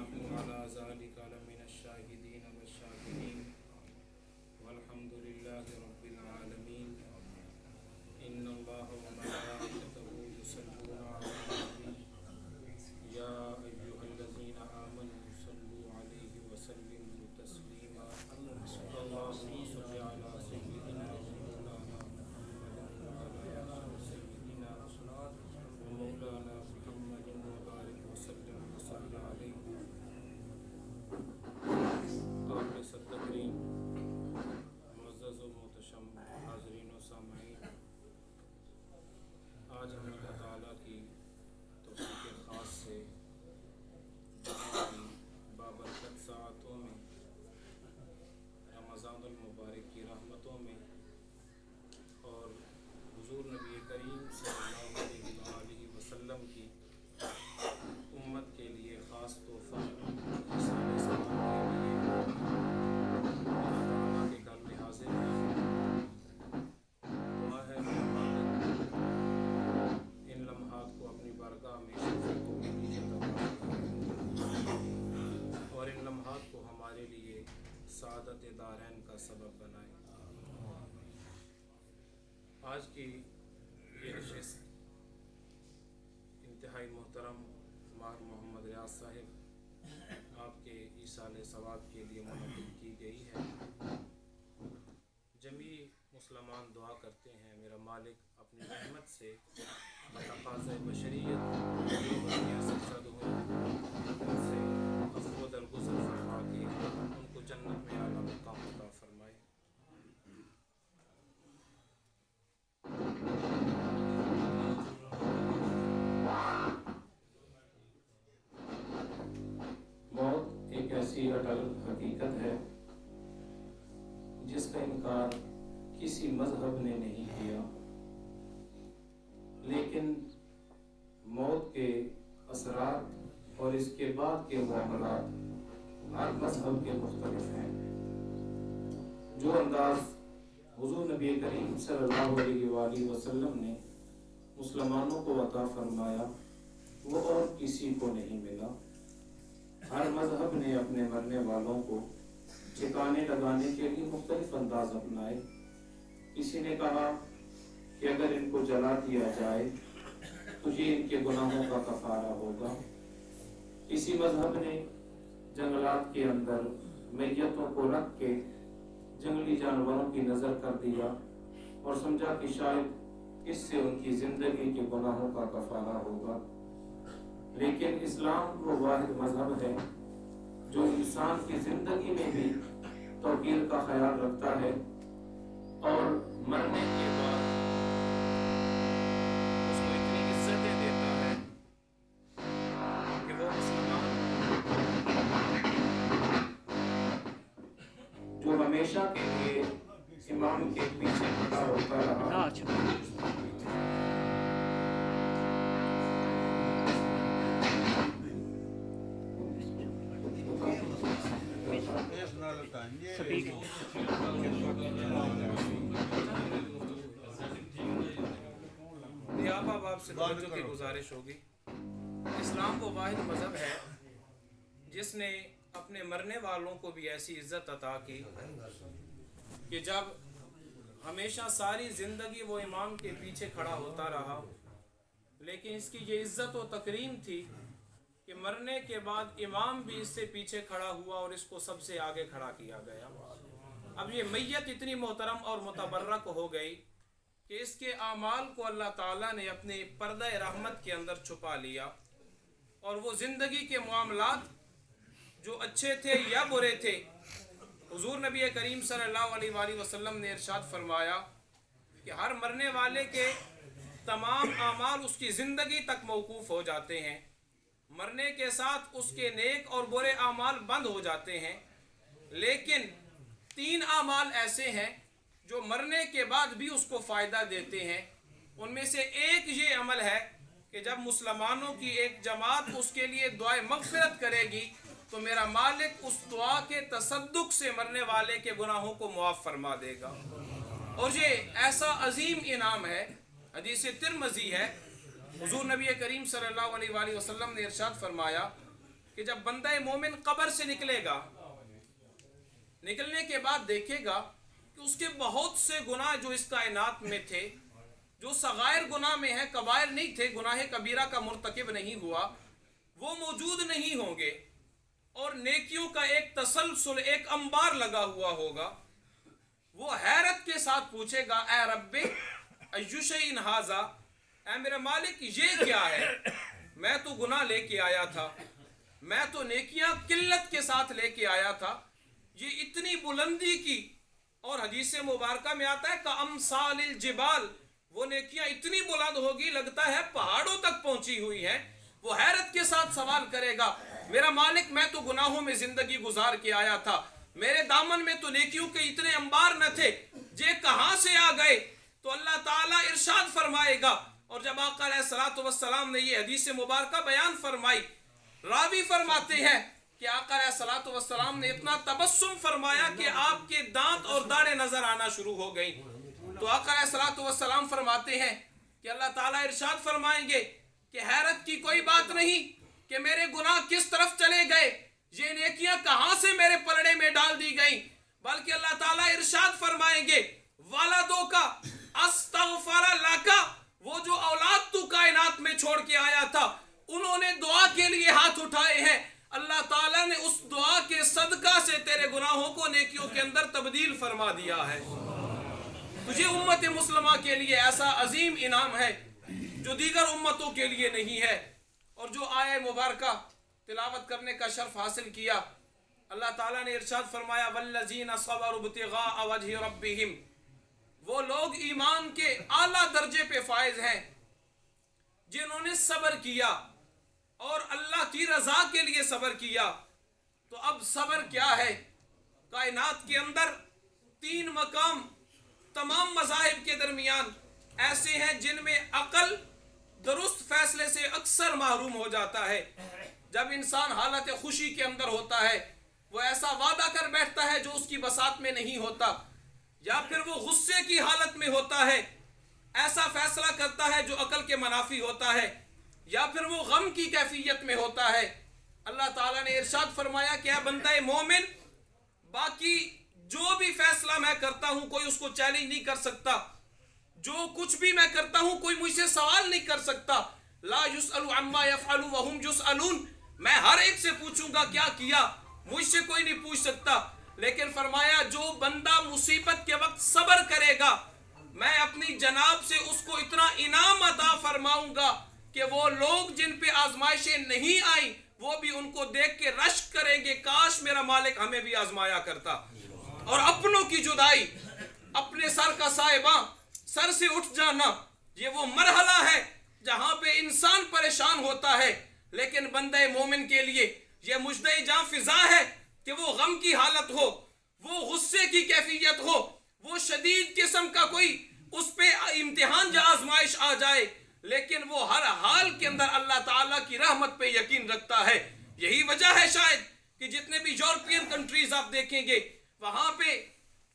ونحن على ذلك لمن الشاهدين والشاكرين والحمد لله رب العالمين إن الله وملائكته يصلون على النبي يا أيها الذين آمنوا صلوا عليه وسلموا تسليما اللهم صل على سيدنا ومولانا محمد وعلى آل سيدنا ومولانا محمد وبارك وسلم وصل عليه قابل تقریم معزز و محتشم حاضرین و سامعین، آج ہم اللہ تعالیٰ کی توفیق خاص سے بابرکت ساعتوں میں رمضان المبارک کی رحمتوں میں اور حضور نبی کریم صلی اللہ علیہ وآلہ وسلم کی امت کے لیے خاص تحفہ رسالہ ثواب کے لیے اللہ تعالیٰ کے گھر میں حاضر ہیں۔ دعا ہے میرا مالک ان لمحات کو اپنی بارگاہ میں شفیع کو ملی عطا فرمائے اور ان لمحات کو ہمارے لیے سعادت دارین کا سبب بنائے۔ آج کی یہ نشست انتہائی محترم مار محمد ریاض صاحب آپ کے ایصال ثواب کے لیے منعقد کی گئی ہے۔ جمیع مسلمان دعا کرتے ہیں میرا مالک اپنی رحمت سے بتقاضۂ بشریت ان سے عفو و درگزر فرما کے ان کو جنت میں اعلیٰ مقام عطا فرمائے۔ موت ایک ایسی اٹل حقیقت ہے جس کا انکار کسی مذہب نے نہیں کیا، لیکن موت کے اثرات اور اس کے بعد کے معاملات ہر مذہب کے مختلف ہیں۔ جو انداز حضور نبی کریم صلی اللہ علیہ وآلہ وسلم نے مسلمانوں کو عطا فرمایا وہ اور کسی کو نہیں ملا۔ ہر مذہب نے اپنے مرنے والوں کو ٹھکانے لگانے کے لیے مختلف انداز اپنائے۔ کسی نے کہا کہ اگر ان کو جلا دیا جائے تو یہ ان کے گناہوں کا کفارہ ہوگا۔ کسی مذہب نے جنگلات کے اندر میتوں کو رکھ کے جنگلی جانوروں کی نظر کر دیا اور سمجھا کہ شاید اس سے ان کی زندگی کے گناہوں کا کفارہ ہوگا۔ لیکن اسلام وہ واحد مذہب ہے جو انسان کی زندگی میں بھی توقیر کا خیال رکھتا ہے اور مرنے کے بعد اس کو اتنی عزتیں دیتا ہے کہ وہ مسلمان جو ہمیشہ کے لیے امام کے پیچھے کھڑا ہوتا رہا آپ سے توجہ کی گزارش ہوگی۔ اسلام وہ واحد مذہب ہے جس نے اپنے مرنے والوں کو بھی ایسی عزت عطا کی کہ جب ہمیشہ ساری زندگی وہ امام کے پیچھے کھڑا ہوتا رہا، لیکن اس کی یہ عزت و تکریم تھی کہ مرنے کے بعد امام بھی اس سے پیچھے کھڑا ہوا اور اس کو سب سے آگے کھڑا کیا گیا۔ اب یہ میت اتنی محترم اور متبرک ہو گئی کہ اس کے اعمال کو اللہ تعالیٰ نے اپنے پردہ رحمت کے اندر چھپا لیا، اور وہ زندگی کے معاملات جو اچھے تھے یا برے تھے، حضور نبی کریم صلی اللہ علیہ وآلہ وسلم نے ارشاد فرمایا کہ ہر مرنے والے کے تمام اعمال اس کی زندگی تک موقوف ہو جاتے ہیں، مرنے کے ساتھ اس کے نیک اور برے اعمال بند ہو جاتے ہیں، لیکن 3 اعمال ایسے ہیں جو مرنے کے بعد بھی اس کو فائدہ دیتے ہیں۔ ان میں سے ایک یہ عمل ہے کہ جب مسلمانوں کی ایک جماعت اس کے لیے دعائے مغفرت کرے گی تو میرا مالک اس دعا کے تصدق سے مرنے والے کے گناہوں کو معاف فرما دے گا، اور یہ ایسا عظیم انعام ہے۔ حدیث ترمذی ہے، حضور نبی کریم صلی اللہ علیہ وآلہ وسلم نے ارشاد فرمایا کہ جب بندہ مومن قبر سے نکلے گا، نکلنے کے بعد دیکھے گا کہ اس کے بہت سے گناہ جو اس کائنات میں تھے، جو صغائر گناہ میں ہیں، کبائر نہیں تھے، گناہ کبیرہ کا مرتکب نہیں ہوا، وہ موجود نہیں ہوں گے، اور نیکیوں کا ایک تسلسل، ایک انبار لگا ہوا ہوگا۔ وہ حیرت کے ساتھ پوچھے گا اے رب ای شیء ھذا، اے میرے مالک یہ کیا ہے؟ میں تو گناہ لے کے آیا تھا، میں تو نیکیاں قلت کے ساتھ لے کے آیا تھا، یہ اتنی بلندی کی، اور حدیث مبارکہ میں آتا ہے کامثال الجبال، وہ نیکیاں اتنی بلند ہوگی لگتا ہے پہاڑوں تک پہنچی ہوئی ہیں۔ وہ حیرت کے ساتھ سوال کرے گا میرا مالک میں تو گناہوں میں زندگی گزار کے آیا تھا، میرے دامن میں تو نیکیوں کے اتنے انبار نہ تھے، یہ کہاں سے آ گئے؟ تو اللہ تعالیٰ ارشاد فرمائے گا، اور جب آقا علیہ الصلوۃ والسلام نے یہ حدیث مبارکہ بیان فرمائی، راوی فرماتے ہیں کہ آقا علیہ الصلوۃ والسلام نے اتنا تبسم فرمایا کہ آپ کے دانت اور داڑھیں نظر آنا شروع ہو گئی۔ تو آقا علیہ الصلوۃ والسلام فرماتے ہیں کہ اللہ تعالیٰ ارشاد فرمائیں گے کہ حیرت کی کوئی بات نہیں کہ میرے گناہ کس طرف چلے گئے، یہ نیکیاں کہاں سے میرے پلڑے میں ڈال دی گئیں، بلکہ اللہ تعالیٰ ارشاد فرمائیں گے والدوں کا استغفر لکا، وہ جو اولاد تو کائنات میں چھوڑ کے آیا تھا انہوں نے دعا کے لیے ہاتھ اٹھائے ہیں، اللہ تعالیٰ نے اس دعا کے صدقہ سے تیرے گناہوں کو نیکیوں کے اندر تبدیل فرما دیا ہے۔ تجھے امت مسلمہ کے لیے ایسا عظیم انعام ہے جو دیگر امتوں کے لیے نہیں ہے۔ اور جو آیہ مبارکہ تلاوت کرنے کا شرف حاصل کیا، اللہ تعالیٰ نے ارشاد فرمایا والذین صبروا ابتغاء وجہ ربہم، وہ لوگ ایمان کے اعلیٰ درجے پہ فائز ہیں جنہوں نے صبر کیا اور اللہ کی رضا کے لیے صبر کیا۔ تو اب صبر کیا ہے؟ کائنات کے اندر 3 مقام تمام مذاہب کے درمیان ایسے ہیں جن میں عقل درست فیصلے سے اکثر محروم ہو جاتا ہے۔ جب انسان حالت خوشی کے اندر ہوتا ہے وہ ایسا وعدہ کر بیٹھتا ہے جو اس کی بساط میں نہیں ہوتا، یا پھر وہ غصے کی حالت میں ہوتا ہے، ایسا فیصلہ کرتا ہے جو عقل کے منافی ہوتا ہے، یا پھر وہ غم کی کیفیت میں ہوتا ہے۔ اللہ تعالیٰ نے ارشاد فرمایا کہ اے بندہ مومن، باقی جو بھی فیصلہ میں کرتا ہوں کوئی اس کو چیلنج نہیں کر سکتا، جو کچھ بھی میں کرتا ہوں کوئی مجھ سے سوال نہیں کر سکتا، لا یسأل عما یفعل وہم یسألون، میں ہر ایک سے پوچھوں گا کیا کیا، مجھ سے کوئی نہیں پوچھ سکتا۔ لیکن فرمایا جو بندہ مصیبت کے وقت صبر کرے گا میں اپنی جناب سے اس کو اتنا انعام عطا فرماؤں گا کہ وہ لوگ جن پہ آزمائشیں نہیں آئیں وہ بھی ان کو دیکھ کے رشک کریں گے کاش میرا مالک ہمیں بھی آزمایا کرتا۔ اور اپنوں کی جدائی، اپنے سر کا سائباں، سر سے اٹھ جانا، یہ وہ مرحلہ ہے جہاں پہ انسان پریشان ہوتا ہے، لیکن بندہ مومن کے لیے یہ مجدہ جاں فضا ہے کہ وہ غم کی حالت ہو، وہ غصے کی کیفیت ہو، وہ شدید قسم کا کوئی اس پہ امتحان یا آزمائش آ جائے، لیکن وہ ہر حال کے اندر اللہ تعالیٰ کی رحمت پہ یقین رکھتا ہے۔ یہی وجہ ہے شاید کہ جتنے بھی یورپین کنٹریز آپ دیکھیں گے وہاں پہ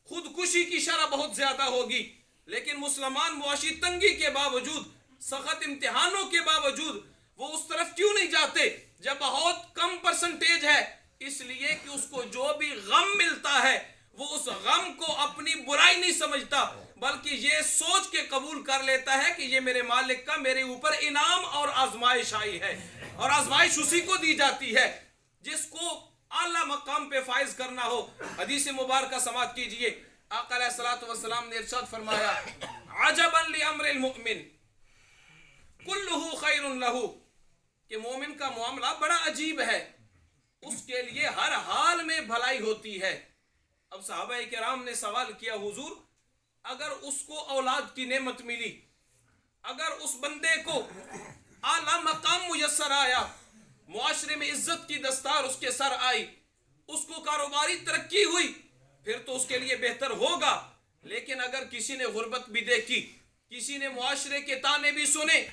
خودکشی کی شرح بہت زیادہ ہوگی، لیکن مسلمان معاشی تنگی کے باوجود، سخت امتحانوں کے باوجود وہ اس طرف کیوں نہیں جاتے جب بہت کم پرسنٹیج ہے؟ اس لیے کہ اس کو جو بھی غم ملتا ہے وہ اس غم کو اپنی برائی نہیں سمجھتا، بلکہ یہ سوچ کے قبول کر لیتا ہے کہ یہ میرے مالک کا میرے اوپر انعام اور آزمائش آئی ہے، اور آزمائش اسی کو دی جاتی ہے جس کو اعلیٰ مقام پہ فائز کرنا ہو۔ حدیث مبارکہ سماعت کیجئے، آقا علیہ الصلوۃ والسلام نے ارشاد فرمایا عجبا لامر المؤمن کلہ خیر لہ، کہ مومن کا معاملہ بڑا عجیب ہے، اس کے لیے ہر حال میں بھلائی ہوتی ہے۔ اب صحابہ کرام نے سوال کیا حضور اگر اس کو اولاد کی نعمت ملی، اگر اس بندے کو اعلیٰ مقام میسر آیا، معاشرے میں عزت کی دستار اس کے سر آئی، اس کو کاروباری ترقی ہوئی، پھر تو اس کے لیے بہتر ہوگا، لیکن اگر کسی نے غربت بھی دیکھی، کسی نے معاشرے کے تانے بھی سنے،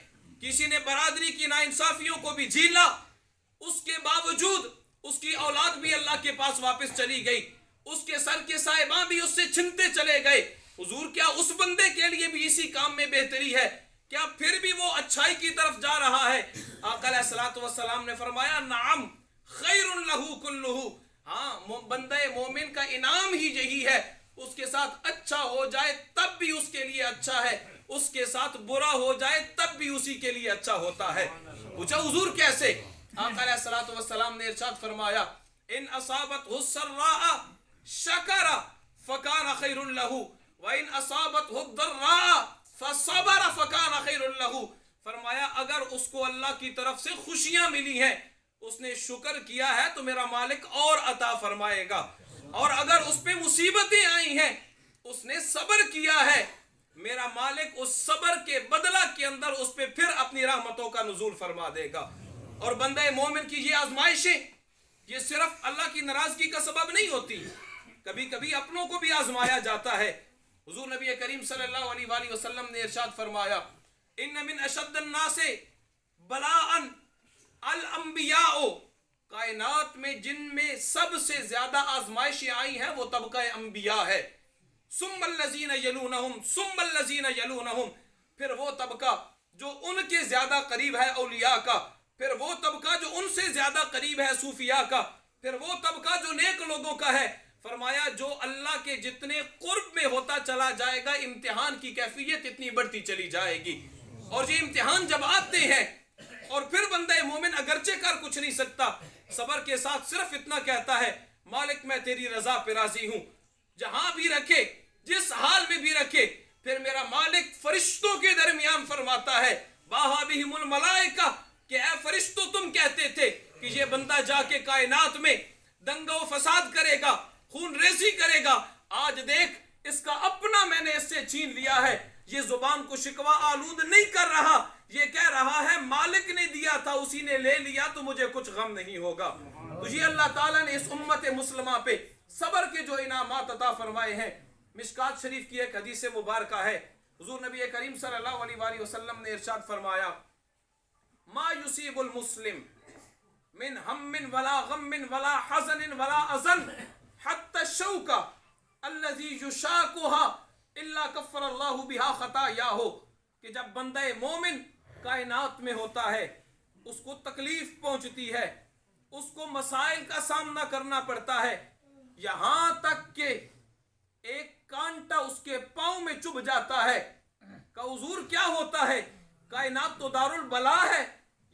کسی نے برادری کی ناانصافیوں کو بھی جھیلا، اس کے باوجود اس کی اولاد بھی اللہ کے پاس واپس چلی گئی، اس کے سر کے صاحبان بھی اس سے چھنتے چلے گئے، حضور کیا اس بندے کے لیے بھی اسی کام میں بہتری ہے؟ کیا پھر بھی وہ اچھائی کی طرف جا رہا ہے؟ آقا علیہ الصلوۃ والسلام نے فرمایا نعم خیر لہو کلہ، ہاں بندے مومن کا انعام ہی یہی ہے، اس کے ساتھ اچھا ہو جائے تب بھی اس کے لیے اچھا ہے، اس کے ساتھ برا ہو جائے تب بھی اسی کے لیے اچھا ہوتا ہے۔ پوچھا حضور کیسے؟ آقا علیہ الصلوۃ والسلام نے ارشاد فرمایا ان اصابتہ السراء شکر فکان خیر لہ وان اصابتہ الضراء فصبر فکان خیر لہ، فرمایا اگر اس کو اللہ کی طرف سے خوشیاں ملی ہیں، اس نے شکر کیا ہے تو میرا مالک اور عطا فرمائے گا، اور اگر اس پہ مصیبتیں آئی ہیں، اس نے صبر کیا ہے، میرا مالک اس صبر کے بدلہ کے اندر اس پہ پھر اپنی رحمتوں کا نزول فرما دے گا۔ اور بندہ مومن کی یہ آزمائشیں یہ صرف اللہ کی ناراضگی کا سبب نہیں ہوتی، کبھی کبھی اپنوں کو بھی آزمایا جاتا ہے۔ حضور نبی کریم صلی اللہ علیہ وآلہ وسلم نے ارشاد فرمایا ان من اشد الناس بلاء الانبیاء، کائنات میں جن میں سب سے زیادہ آزمائشیں آئی ہیں وہ طبقہ انبیاء ہے، ثم الذین یلونہم ثم الذین یلونہم، پھر وہ طبقہ جو ان کے زیادہ قریب ہے اولیاء کا، پھر وہ طبقہ جو ان سے زیادہ قریب ہے صوفیاء کا، پھر وہ طبقہ جو نیک لوگوں کا ہے۔ فرمایا جو اللہ کے جتنے قرب میں ہوتا چلا جائے گا امتحان کی کیفیت اتنی بڑھتی چلی جائے گی، اور یہ امتحان جب آتے ہیں اور پھر بندہ مومن اگرچہ کر کچھ نہیں سکتا، صبر کے ساتھ صرف اتنا کہتا ہے مالک میں تیری رضا پہ راضی ہوں، جہاں بھی رکھے جس حال میں بھی رکھے، پھر میرا مالک فرشتوں کے درمیان فرماتا ہے باہا بہم الملائکہ کہ اے فرشتوں تم کہتے تھے کہ یہ بندہ جا کے کائنات میں دنگا و فساد کرے گا، خون ریزی کرے گا، آج دیکھ اس کا اپنا میں نے اس سے چھین لیا ہے، یہ زبان کو شکوہ آلود نہیں کر رہا، یہ کہہ رہا ہے مالک نے دیا تھا اسی نے لے لیا تو مجھے کچھ غم نہیں ہوگا۔ تو یہ اللہ تعالیٰ نے اس امت مسلمہ پہ صبر کے جو انعامات عطا فرمائے ہیں۔ مشکات شریف کی ایک حدیث مبارکہ ہے، حضور نبی کریم صلی اللہ علیہ وآلہ وسلم نے ارشاد فرمایا ما یصیب المسلم من ہم ولا غم ولا حزن ولا اذن حتى الشوکہ الذی یشاکها الا کفر اللہ بها خطایاہ، کہ جب بندہ مومن کائنات میں ہوتا ہے، اس کو تکلیف پہنچتی ہے، اس کو مسائل کا سامنا کرنا پڑتا ہے، یہاں تک کہ ایک کانٹا اس کے پاؤں میں چبھ جاتا ہے۔ کہ حضور کیا ہوتا ہے؟ کائنات تو دار البلا ہے،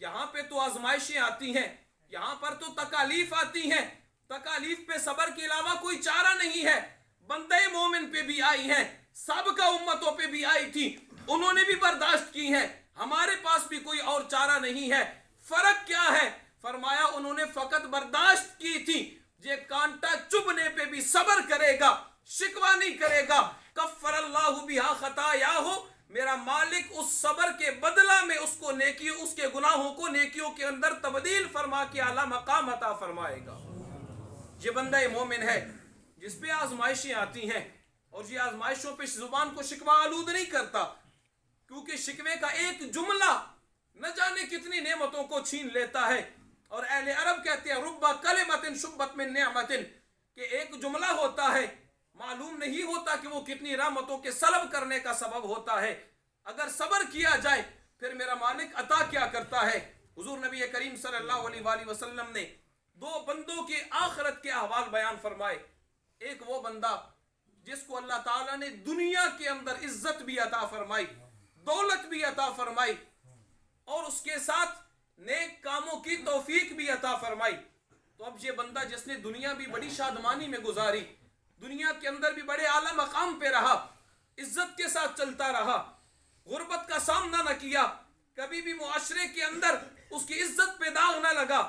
یہاں پہ تو آزمائشیں آتی ہیں، یہاں پر تو تکالیف آتی ہیں، تکالیف پہ صبر کے علاوہ کوئی چارہ نہیں ہے۔ بندے مومن پہ بھی آئی ہیں، سابقہ امتوں پہ بھی آئی تھی، انہوں نے بھی برداشت کی ہیں، ہمارے پاس بھی کوئی اور چارہ نہیں ہے۔ فرق کیا ہے؟ فرمایا انہوں نے فقط برداشت کی تھی، یہ کانٹا چبھنے پہ بھی صبر کرے گا، شکوہ نہیں کرے گا، کفر اللہ بہا خطایاہ، میرا مالک اس صبر کے بدلہ میں اس کو نیکیوں، اس کے گناہوں کو نیکیوں کے اندر تبدیل فرما کے اعلیٰ مقام عطا فرمائے گا۔ یہ بندہ مومن ہے جس پہ آزمائشیں آتی ہیں، اور یہ آزمائشوں پہ زبان کو شکوہ آلود نہیں کرتا، کیونکہ شکوے کا ایک جملہ نہ جانے کتنی نعمتوں کو چھین لیتا ہے۔ اور اہل عرب کہتے ہیں رب کلمۃ شبت من نعمت، کہ ایک جملہ ہوتا ہے معلوم نہیں ہوتا کہ وہ کتنی رحمتوں کے سلب کرنے کا سبب ہوتا ہے۔ اگر صبر کیا جائے پھر میرا مالک عطا کیا کرتا ہے۔ حضور نبی کریم صلی اللہ علیہ وآلہ وسلم نے دو بندوں کے آخرت کے احوال بیان فرمائے۔ ایک وہ بندہ جس کو اللہ تعالیٰ نے دنیا کے اندر عزت بھی عطا فرمائی، دولت بھی عطا فرمائی، اور اس کے ساتھ نیک کاموں کی توفیق بھی عطا فرمائی۔ تو اب یہ بندہ جس نے دنیا بھی بڑی شادمانی میں گزاری، دنیا کے اندر بھی بڑے اعلیٰ مقام پہ رہا، عزت کے ساتھ چلتا رہا، غربت کا سامنا نہ کیا، کبھی بھی معاشرے کے اندر اس کی عزت پہ داغ نہ لگا،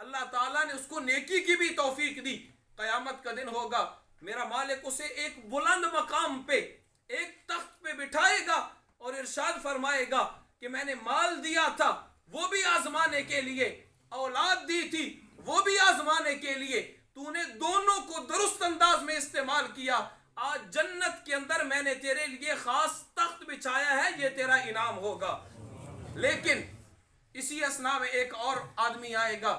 اللہ تعالیٰ نے اس کو نیکی کی بھی توفیق دی۔ قیامت کا دن ہوگا، میرا مالک اسے ایک بلند مقام پہ، ایک تخت پہ بٹھائے گا اور ارشاد فرمائے گا کہ میں نے مال دیا تھا وہ بھی آزمانے کے لیے، اولاد دی تھی وہ بھی آزمانے کے لیے، تو نے دونوں کو درست انداز میں استعمال کیا، آج جنت کے اندر میں نے تیرے لیے خاص تخت بچھایا ہے، یہ تیرا انعام ہوگا۔ لیکن اسی اسنا میں ایک اور آدمی آئے گا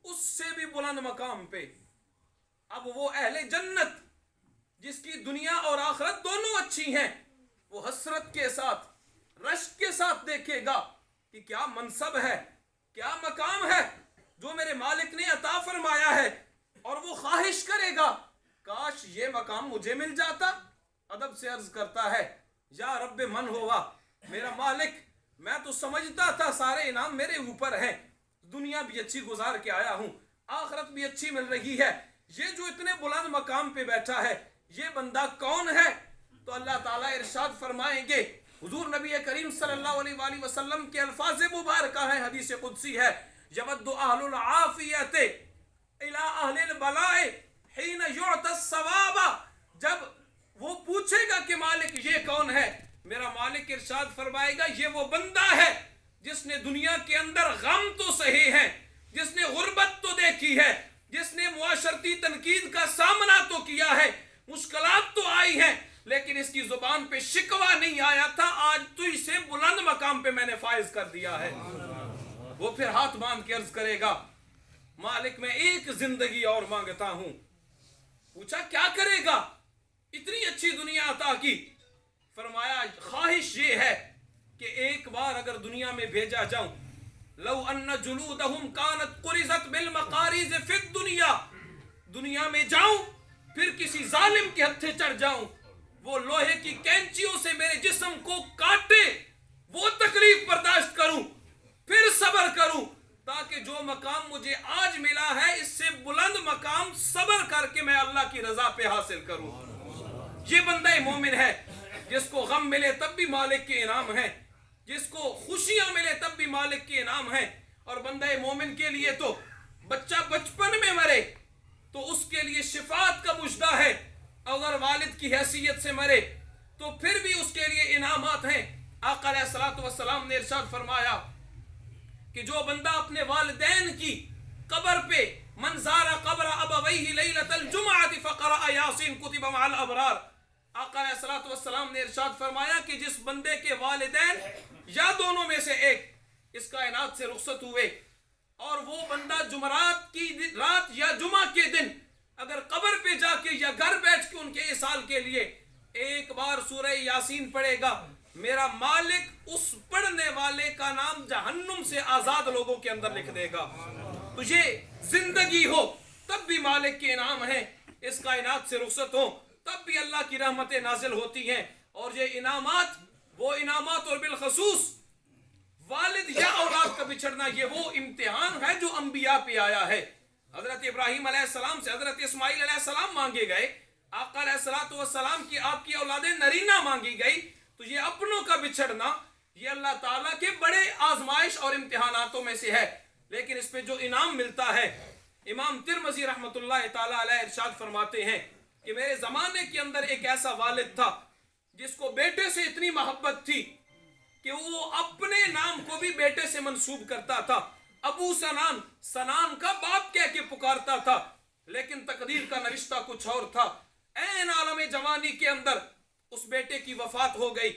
اس سے بھی بلند مقام پہ، اب وہ اہل جنت جس کی دنیا اور آخرت دونوں اچھی ہیں، وہ حسرت کے ساتھ، رشک کے ساتھ دیکھے گا کہ کیا منصب ہے، کیا مقام ہے جو میرے مالک نے عطا فرمایا ہے اور وہ خواہش کرے گا کاش یہ مقام مجھے مل جاتا. ادب سے عرض کرتا ہے یا رب من ہوا، میرا مالک میں تو سمجھتا تھا سارے انعام میرے اوپر ہیں، دنیا بھی اچھی گزار کے آیا ہوں، آخرت بھی اچھی مل رہی ہے، یہ جو اتنے بلند مقام پہ بیٹھا ہے یہ بندہ کون ہے؟ تو اللہ تعالیٰ ارشاد فرمائیں گے، حضور نبی کریم صلی اللہ علیہ وآلہ وسلم کے الفاظ مبارکہ ہیں، حدیث قدسی ہے، یود اہل العافیت الى اہل البلاء حین یعطی الثواب. جب وہ پوچھے گا کہ مالک یہ کون ہے، میرا مالک ارشاد فرمائے گا یہ وہ بندہ ہے جس نے دنیا کے اندر غم تو سہے ہیں، جس نے غربت تو دیکھی ہے، جس نے معاشرتی تنقید کا سامنا تو کیا ہے، مشکلات تو آئی ہیں، لیکن اس کی زبان پہ شکوہ نہیں آیا تھا. آج تو اسے بلند مقام پہ میں نے فائز کر دیا ہے. وہ پھر ہاتھ باندھ کے عرض کرے گا مالک میں ایک زندگی اور مانگتا ہوں. پوچھا کیا کرے گا؟ اتنی اچھی دنیا عطا کی. فرمایا خواہش یہ ہے کہ ایک بار اگر دنیا میں بھیجا جاؤں، لو ان جلودہم کانت قرزت بالمقاریز فی الدنیا، دنیا میں جاؤں پھر کسی ظالم کے ہتھے چڑھ جاؤں، وہ لوہے کی کینچیوں سے میرے جسم کو کاٹے، وہ تکلیف برداشت کروں، پھر صبر کروں، تاکہ جو مقام مجھے آج ملا ہے اس سے بلند مقام صبر کر کے میں اللہ کی رضا پہ حاصل کروں. یہ بندہ مومن ہے جس کو غم ملے تب بھی مالک کے انعام ہیں، جس کو خوشیاں ملے تب بھی مالک کے انعام ہیں. اور بندہ مومن کے لیے تو بچہ بچپن میں مرے تو اس کے لیے شفاعت کا مژدہ ہے، اگر والد کی حیثیت سے مرے تو پھر بھی اس کے لیے انعامات ہیں. آقا علیہ الصلوۃ والسلام نے ارشاد فرمایا کہ جو بندہ اپنے والدین کی قبر پہ من زار قبر ابویہ لیلۃ الجمعۃ فقرأ یاسین کتب مع الابرار، آقا علیہ الصلوۃ والسلام نے ارشاد فرمایا کہ جس بندے کے والدین یا دونوں میں سے ایک اس کائنات سے رخصت ہوئے اور وہ بندہ جمعرات کی رات یا جمعہ کے دن اگر قبر پہ جا کے یا گھر بیٹھ کے ان کے اصال کے لیے ایک بار سورہ یاسین پڑھے گا، میرا مالک اس پڑھنے والے کا نام جہنم سے آزاد لوگوں کے اندر لکھ دے گا. تو یہ زندگی ہو تب بھی مالک کے انعام ہیں، اس کائنات سے رخصت ہو تب بھی اللہ کی رحمتیں نازل ہوتی ہیں. اور یہ انعامات وہ انعامات اور بالخصوص والد یا اولاد کا بچھڑنا یہ وہ امتحان ہے جو انبیاء پہ آیا ہے. حضرت ابراہیم علیہ السلام سے حضرت اسماعیل علیہ السلام مانگے گئے، آقا علیہ السلام کی آپ کی اولاد نرینہ مانگی گئی. تو یہ اپنوں کا بچھڑنا یہ اللہ تعالیٰ کے بڑے آزمائش اور امتحاناتوں میں سے ہے. لیکن اس پہ جو انعام ملتا ہے، امام ترمذی رحمۃ اللہ تعالیٰ علیہ ارشاد فرماتے ہیں کہ میرے زمانے کے اندر ایک ایسا والد تھا جس کو بیٹے سے اتنی محبت تھی کہ وہ اپنے نام کو بھی بیٹے سے منسوب کرتا تھا. ابو سنان، سنان کا باپ کہہ کے پکارتا تھا، لیکن تقدیر کا نرشتہ کچھ اور تھا. عین عالم جوانی کے اندر اس بیٹے کی وفات ہو گئی.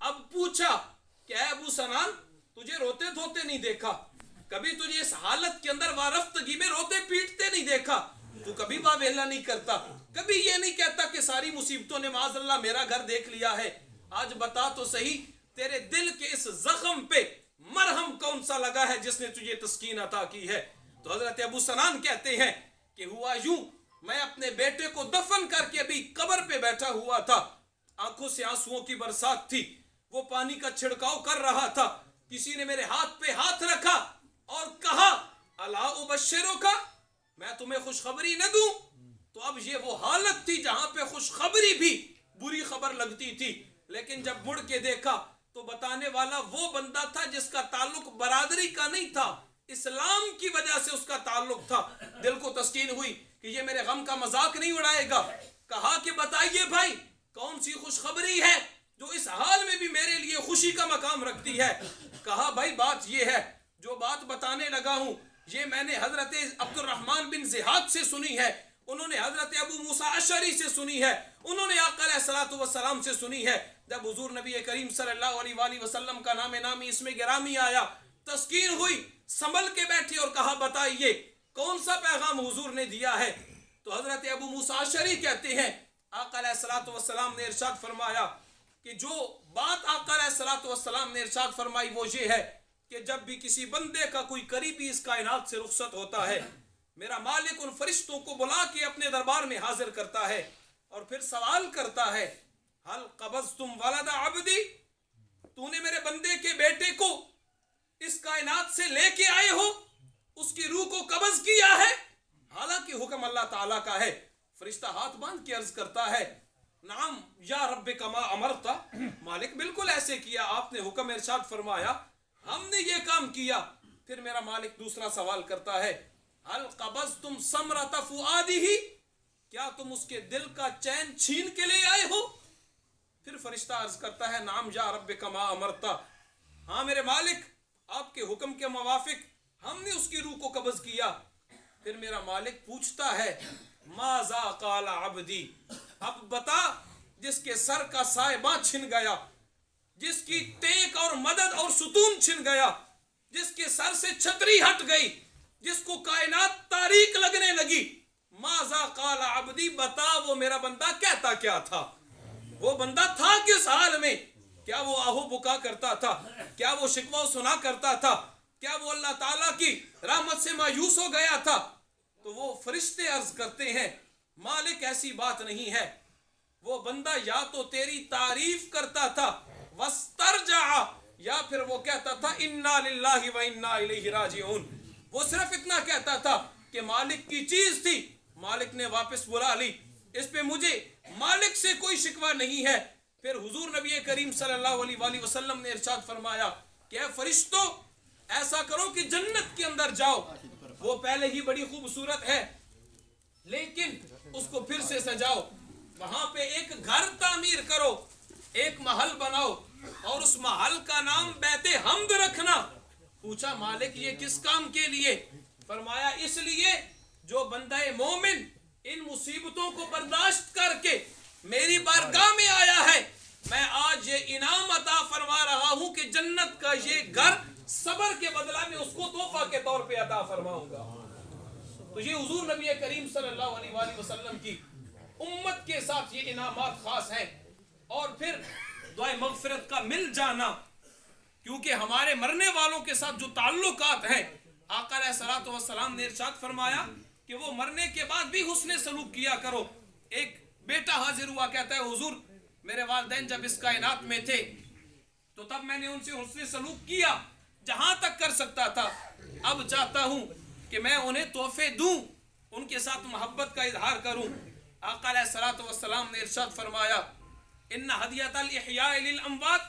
اب پوچھا کہ اے ابو سنان تجھے روتے دھوتے نہیں دیکھا، کبھی تجھے اس حالت کے اندر وارفتگی میں روتے پیٹتے نہیں دیکھا، تو کبھی واویلا نہیں کرتا، کبھی یہ نہیں کہتا کہ ساری مصیبتوں نے معاذ اللہ میرا گھر دیکھ لیا ہے. آج بتا تو صحیح تیرے دل کے اس زخم پہ مرہم کون سا لگا ہے جس نے تجھے تسکین عطا کی ہے. تو حضرت ابو سنان کہتے ہیں کہ ہوا یوں، میں اپنے بیٹے کو دفن کر کے ابھی قبر پہ بیٹھا ہوا تھا، آنکھوں سے آنسوؤں کی برسات تھی، وہ پانی کا چھڑکاؤ کر رہا تھا، کسی نے میرے ہاتھ پہ ہاتھ رکھا اور کہا الا ابشرک، میں تمہیں خوشخبری نہ دوں. تو اب یہ وہ حالت تھی جہاں پہ خوشخبری بھی بری خبر لگتی تھی، لیکن جب مڑ کے دیکھا تو بتانے والا وہ بندہ تھا جس کا تعلق برادری کا نہیں تھا، اسلام کی وجہ سے اس کا تعلق تھا. دل کو تسکین ہوئی کہ یہ میرے غم کا مذاق نہیں اڑائے گا. کہا کہ بتائیے بھائی کون سی خوشخبری ہے جو اس حال میں بھی میرے لیے خوشی کا مقام رکھتی ہے. کہا بھائی بات یہ ہے، جو بات بتانے لگا ہوں یہ میں نے حضرت عبد الرحمن بن زہاد سے سنی ہے، انہوں نے حضرت ابو موسیٰ اشعری سے سنی ہے، انہوں نے آقا علیہ السلام سے سنی ہے. جب حضور نبی کریم صلی اللہ علیہ وآلہ وسلم کا نام نامی اس میں گرامی آیا، تسکین ہوئی، سنبھل کے بیٹھی اور کہا بتائیے کون سا پیغام حضور نے دیا ہے. تو حضرت ابو موسیٰ اشعری کہتے ہیں آقا علیہ السلام نے ارشاد فرمایا کہ جو بات آقا علیہ السلام نے ارشاد فرمائی وہ یہ ہے کہ جب بھی کسی بندے کا کوئی قریبی اس کائنات سے رخصت ہوتا ہے، میرا مالک ان فرشتوں کو بلا کے اپنے دربار میں حاضر کرتا ہے اور پھر سوال کرتا ہے، حل قبضتم ولد عبدی، تو نے میرے بندے کے بیٹے کو اس کائنات سے لے کے آئے ہو، اس کی روح کو قبض کیا ہے؟ حالانکہ حکم اللہ تعالیٰ کا ہے۔ فرشتہ ہاتھ باندھ کے عرض کرتا ہے، نعم یا رب کما امرتا، مالک بالکل ایسے کیا، آپ نے حکم ارشاد فرمایا، ہم نے یہ کام کیا۔ پھر میرا مالک دوسرا سوال کرتا ہے، حل قبضتم ثمرۃ فؤادہ، کیا تم اس کے دل کا چین چھین کے لے آئے ہو؟ پھر فرشتہ عرض کرتا ہے، نعم یا رب کما امرتا، ہاں میرے مالک آپ کے حکم کے موافق ہم نے اس کی روح کو قبض کیا۔ پھر میرا مالک پوچھتا ہے، ماذا قال عبدی، اب بتا، جس کے سر کا سائبہ چھن گیا، جس کی ٹیک اور مدد اور ستون چھن گیا، جس کے سر سے چھتری ہٹ گئی، جس کو کائنات تاریک لگنے لگی، ماذا قال عبدی، بتا وہ میرا بندہ کہتا کیا تھا، وہ بندہ تھا کس حال میں؟ کیا وہ آہو بکا کرتا تھا؟ کیا وہ شکوہ سنا کرتا تھا؟ کیا وہ اللہ تعالیٰ کی رحمت سے مایوس ہو گیا تھا؟ تو وہ فرشتے عرض کرتے ہیں، مالک ایسی بات نہیں ہے، وہ بندہ یا تو تیری تعریف کرتا تھا وَاسْتَرْجَعَ، یا پھر وہ کہتا تھا اِنَّا لِلَّهِ وَإِنَّا إِلَيْهِ رَاجِعُونَ، وہ صرف اتنا کہتا تھا کہ مالک کی چیز تھی، مالک نے واپس بلا لی، اس پہ مجھے مالک سے کوئی شکوہ نہیں ہے۔ پھر حضور نبی کریم صلی اللہ علیہ وآلہ وسلم نے ارشاد فرمایا کہ اے فرشتوں، ایسا کرو کہ جنت کے اندر جاؤ، وہ پہلے ہی بڑی خوبصورت ہے لیکن اس کو پھر سے سجاؤ، وہاں پہ ایک گھر تعمیر کرو، ایک محل بناؤ اور اس محل کا نام بیت حمد رکھنا۔ پوچھا مالک یہ کس کام کے لیے؟ فرمایا اس لیے جو بندہ مومن ان مصیبتوں کو برداشت کر کے میری بارگاہ میں آیا ہے، میں آج یہ انعام عطا فرما رہا ہوں کہ جنت کا یہ گھر صبر کے بدلہ میں اس کو تحفہ کے طور پہ عطا فرماؤں گا۔ تو یہ حضور نبی کریم صلی اللہ علیہ وآلہ وسلم کی امت کے ساتھ یہ انعامات خاص ہیں۔ اور پھر دعائے مغفرت کا مل جانا، کیونکہ ہمارے مرنے والوں کے ساتھ جو تعلقات ہیں، آقا علیہ الصلوۃ والسلام نے ارشاد فرمایا کہ وہ مرنے کے بعد بھی حسن سلوک کیا کرو۔ ایک بیٹا حاضر ہوا، کہتا ہے حضور میرے والدین جب اس کائنات میں تھے تو تب میں نے ان سے حسن سلوک کیا جہاں تک کر سکتا تھا، اب چاہتا ہوں کہ میں انہیں تحفے دوں، ان کے ساتھ محبت کا اظہار کروں۔ آقا علیہ الصلوۃ والسلام نے ارشاد فرمایا، ان ہدیۃ الاحیاء للاموات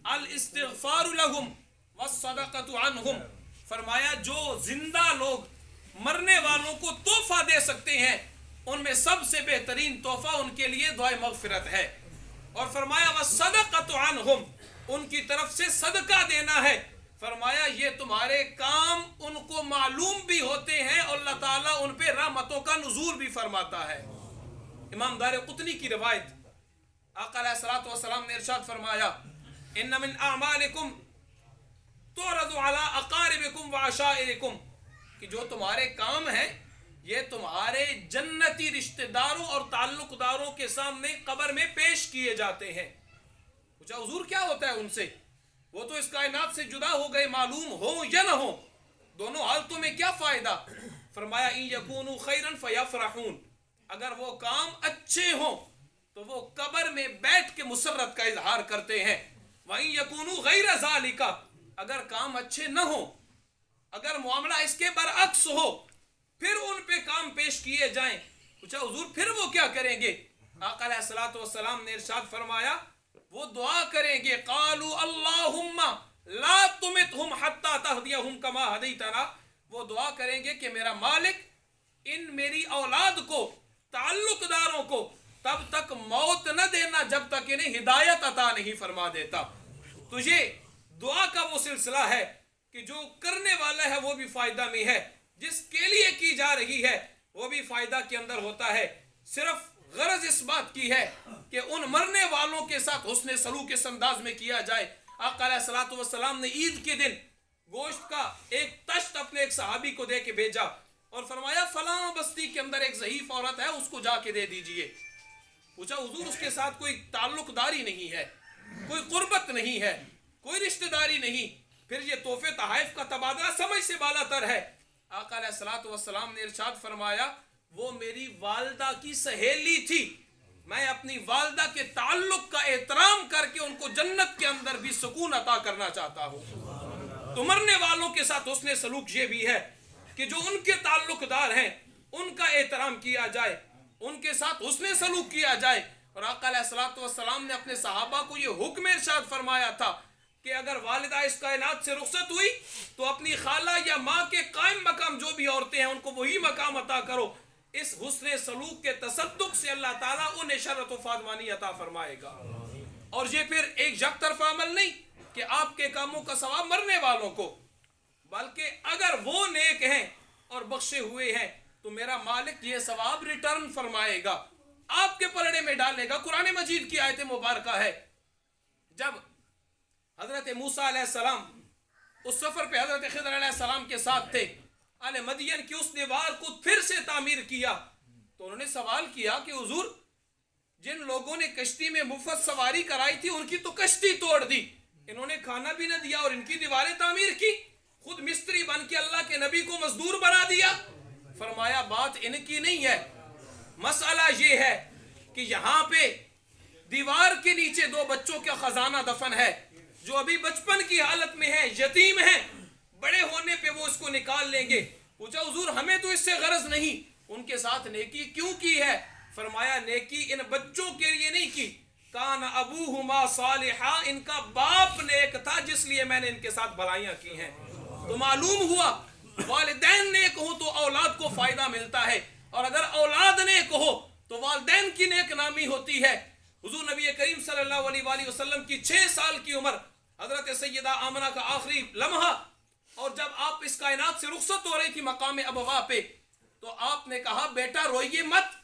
الاستغفار لهم والصدقۃ عنهم، فرمایا جو زندہ لوگ مرنے والوں کو تحفہ دے سکتے ہیں ان میں سب سے بہترین تحفہ ان کے لیے دعائے مغفرت ہے۔ اور فرمایا والصدقۃ عنہم، ان کی طرف سے صدقہ دینا ہے۔ فرمایا یہ تمہارے کام ان کو معلوم بھی ہوتے ہیں اور اللہ تعالیٰ ان پہ رحمتوں کا نزول بھی فرماتا ہے۔ امام دارقطنی کی روایت، آقا علیہ الصلوۃ والسلام نے ارشاد فرمایا، ان من اعمالکم تعرض علی اقاربکم وعشائرکم، کہ جو تمہارے کام ہیں یہ تمہارے جنتی رشتہ داروں اور تعلق داروں کے سامنے قبر میں پیش کیے جاتے ہیں۔ پوچھا حضور کیا ہوتا ہے ان سے؟ وہ تو اس کائنات سے جدا ہو گئے، معلوم ہو یا نہ ہو، دونوں حالتوں میں کیا فائدہ؟ فرمایا ان یکونوا خیرا فیفرحون، اگر وہ کام اچھے ہوں تو وہ قبر میں بیٹھ کے مسرت کا اظہار کرتے ہیں، وَإِن يَكُونُوا غَيْرَ ذَلِكَ، اگر کام اچھے نہ ہوں، اگر معاملہ اس کے برعکس ہو، پھر ان پہ کام پیش کیے جائیں۔ پوچھا حضور پھر وہ کیا کریں گے؟ آقا علیہ الصلوۃ والسلام نے ارشاد فرمایا وہ دعا کریں گے، قالوا اللہم لا تمتہم حتی تہدیہم کما ہدیتنا، وہ دعا کریں گے کہ میرا مالک ان میری اولاد کو، تعلق داروں کو تب تک موت نہ دینا جب تک انہیں ہدایت عطا نہیں فرما دیتا۔ تو یہ دعا کا وہ سلسلہ ہے کہ جو کرنے والا ہے وہ بھی فائدہ میں ہے، جس کے لیے کی جا رہی ہے وہ بھی فائدہ کے اندر ہوتا ہے۔ صرف غرض اس بات کی ہے کہ ان مرنے والوں کے ساتھ حسن سلوک اس انداز میں کیا جائے۔ آقا علیہ الصلوۃ والسلام نے عید کے دن گوشت کا ایک تشت اپنے ایک صحابی کو دے کے بھیجا اور فرمایا فلاں بستی کے اندر ایک ضعیف عورت ہے، اس کو جا کے دے دیجئے۔ پوچھا حضور اس کے ساتھ کوئی تعلق داری نہیں ہے، کوئی قربت نہیں ہے، کوئی رشتہ داری نہیں، پھر یہ تحفے تحائف کا تبادلہ سمجھ سے بالا تر ہے. آقا علیہ الصلوۃ والسلام نے ارشاد فرمایا وہ میری والدہ کی سہیلی تھی, میں اپنی والدہ کے تعلق کا احترام کر کے ان کو جنت کے اندر بھی سکون عطا کرنا چاہتا ہوں. تو مرنے والوں کے ساتھ حسن سلوک یہ بھی ہے کہ جو ان کے تعلق دار ہیں ان کا احترام کیا جائے, ان کے ساتھ حسن سلوک کیا جائے. اور آقا علیہ الصلوۃ والسلام نے اپنے صحابہ کو یہ حکم ارشاد فرمایا تھا کہ اگر والدہ اس کائنات سے رخصت ہوئی تو اپنی خالہ یا ماں کے قائم مقام جو بھی عورتیں ہیں ان کو وہی مقام عطا کرو. اس حسن سلوک کے تصدق سے اللہ تعالیٰ انہیں شرف و فاضمانی عطا فرمائے گا. اور یہ پھر ایک یک طرفہ عمل نہیں کہ آپ کے کاموں کا ثواب مرنے والوں کو, بلکہ اگر وہ نیک ہیں اور بخشے ہوئے ہیں تو میرا مالک یہ ثواب ریٹرن فرمائے گا, آپ کے پلڑے میں ڈالے گا. قرآن مجید کی آیت مبارکہ ہے جب حضرت موسیٰ علیہ السلام اس سفر پہ حضرت خضر علیہ السلام کے ساتھ تھے, اہل مدین کی اس دیوار کو پھر سے تعمیر کیا تو انہوں نے سوال کیا کہ حضور جن لوگوں نے کشتی میں مفت سواری کرائی تھی ان کی تو کشتی توڑ دی, انہوں نے کھانا بھی نہ دیا اور ان کی دیواریں تعمیر کی, خود مستری بن کے اللہ کے نبی کو مزدور بنا دیا. فرمایا بات ان کی نہیں ہے, مسئلہ یہ ہے کہ یہاں پہ دیوار کے نیچے دو بچوں کا خزانہ دفن ہے جو ابھی بچپن کی حالت میں ہے, یتیم ہیں, بڑے ہونے پہ وہ اس کو نکال لیں گے. پوچھا حضور ہمیں تو اس سے غرض نہیں, ان کے ساتھ نیکی کیوں کی ہے؟ فرمایا نیکی ان بچوں کے لیے نہیں کی, کان ابوہما صالحا, ان کا باپ نیک تھا جس لیے میں نے ان کے ساتھ بھلائیاں کی ہیں. تو معلوم ہوا والدین نیک ہو تو اولاد کو فائدہ ملتا ہے, اور اگر اولاد نیک ہو تو والدین کی نیک نامی ہوتی ہے. حضور نبی کریم صلی اللہ علیہ وآلہ وسلم کی 6 سال کی عمر, حضرت سیدہ آمنہ کا آخری لمحہ, اور جب آپ اس کائنات سے رخصت ہو رہی تھی مقام ابوا پہ, تو آپ نے کہا بیٹا روئیے مت,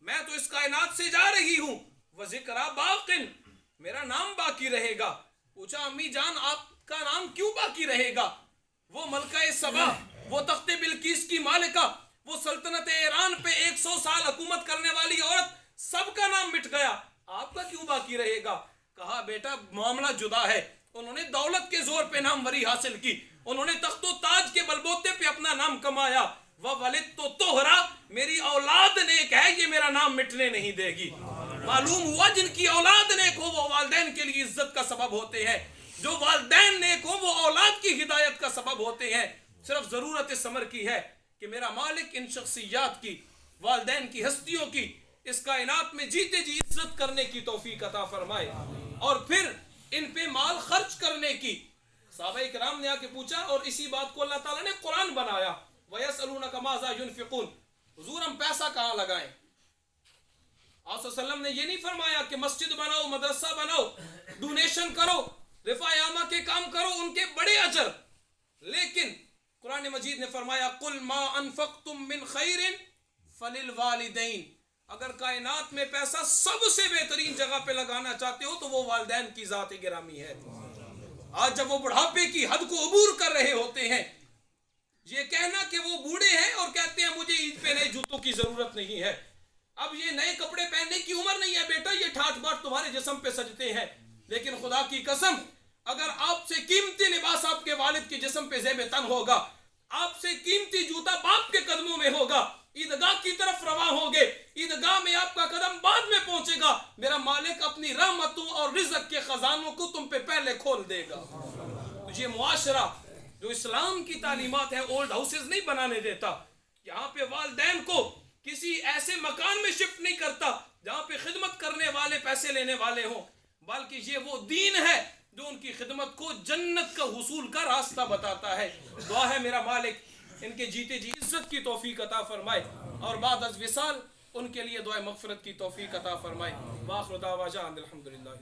میں تو اس کائنات سے جا رہی ہوں, وذکرا باقٍ, میرا نام باقی رہے گا. پوچھا امی جان آپ کا نام کیوں باقی رہے گا؟ وہ ملکہ سبا, وہ تخت بلقیس کی مالکہ, وہ سلطنت ایران پہ 100 سال حکومت کرنے والی عورت, سب کا نام مٹ گیا, آپ کا کیوں باقی رہے گا؟ کہا بیٹا معاملہ جدا ہے, انہوں نے دولت کے زور پہ ناموری حاصل کی, انہوں نے تخت و تاج کے بلبوتے پہ اپنا نام کمایا. وَوَلِدْتُ طُہْرًا, میری اولاد نیک ہے, یہ میرا نام مٹنے نہیں دے گی. معلوم ہوا جن کی اولاد نیک ہو وہ والدین کے لیے عزت کا سبب ہوتے ہیں, جو والدین نیک ہو وہ اولاد کی ہدایت کا سبب ہوتے ہیں. صرف ضرورت اس امر کی ہے کہ میرا مالک ان شخصیات کی, والدین کی, ہستیوں کی اس کائنات میں جیتے جی عزت کرنے کی توفیق عطا فرمائے, اور پھر ان پہ مال خرچ کرنے کی. صحابہ کرام نے آ کے پوچھا, اور اسی بات کو اللہ تعالیٰ نے قرآن بنایا, وَيَسْأَلُونَكَ مَاذَا يُنْفِقُونَ, حضور ہم پیسہ کہاں لگائیں؟ آپ صلی اللہ علیہ وسلم نے یہ نہیں فرمایا کہ مسجد بناؤ, مدرسہ بناؤ, ڈونیشن کرو, رفع عامہ کے کام کرو, ان کے بڑے اجر. لیکن قرآن مجید نے فرمایا قُلْ مَا أَنفَقْتُم مِّن خَيْرٍ فَلِلْوَالِدَيْنِ, اگر کائنات میں پیسہ سب سے بہترین جگہ پہ لگانا چاہتے ہو تو وہ والدین کی ذات گرامی ہے. آج جب وہ بڑھاپے کی حد کو عبور کر رہے ہوتے ہیں, یہ کہنا کہ وہ بوڑھے ہیں اور کہتے ہیں مجھے عید پہ نئے جوتوں کی ضرورت نہیں ہے, اب یہ نئے کپڑے پہننے کی عمر نہیں ہے بیٹا, یہ ٹھاٹ باٹ تمہارے جسم پہ سجتے ہیں. لیکن خدا کی قسم اگر آپ سے قیمتی لباس آپ کے والد کے جسم پہ زیب تن ہوگا, آپ سے قیمتی جوتا باپ کے قدموں میں ہوگا, عیدگاہ کی طرف رواں ہوگے, عیدگاہ میں آپ کا قدم بعد میں پہنچے گا, میرا مالک اپنی رحمتوں اور رزق کے خزانوں کو تم پہ پہلے کھول دے گا. تو یہ معاشرہ جو اسلام کی تعلیمات ہے اولڈ ہاؤسز نہیں بنانے دیتا, یہاں پہ والدین کو کسی ایسے مکان میں شفٹ نہیں کرتا جہاں پہ خدمت کرنے والے پیسے لینے والے ہوں, بلکہ یہ وہ دین ہے جو ان کی خدمت کو جنت کا حصول کا راستہ بتاتا ہے. دعا ہے میرا مالک ان کے جیتے جی عزت کی توفیق عطا فرمائے, اور بعد از وصال ان کے لیے دعائے مغفرت کی توفیق عطا فرمائے. وآخر دعوانا الحمدللہ.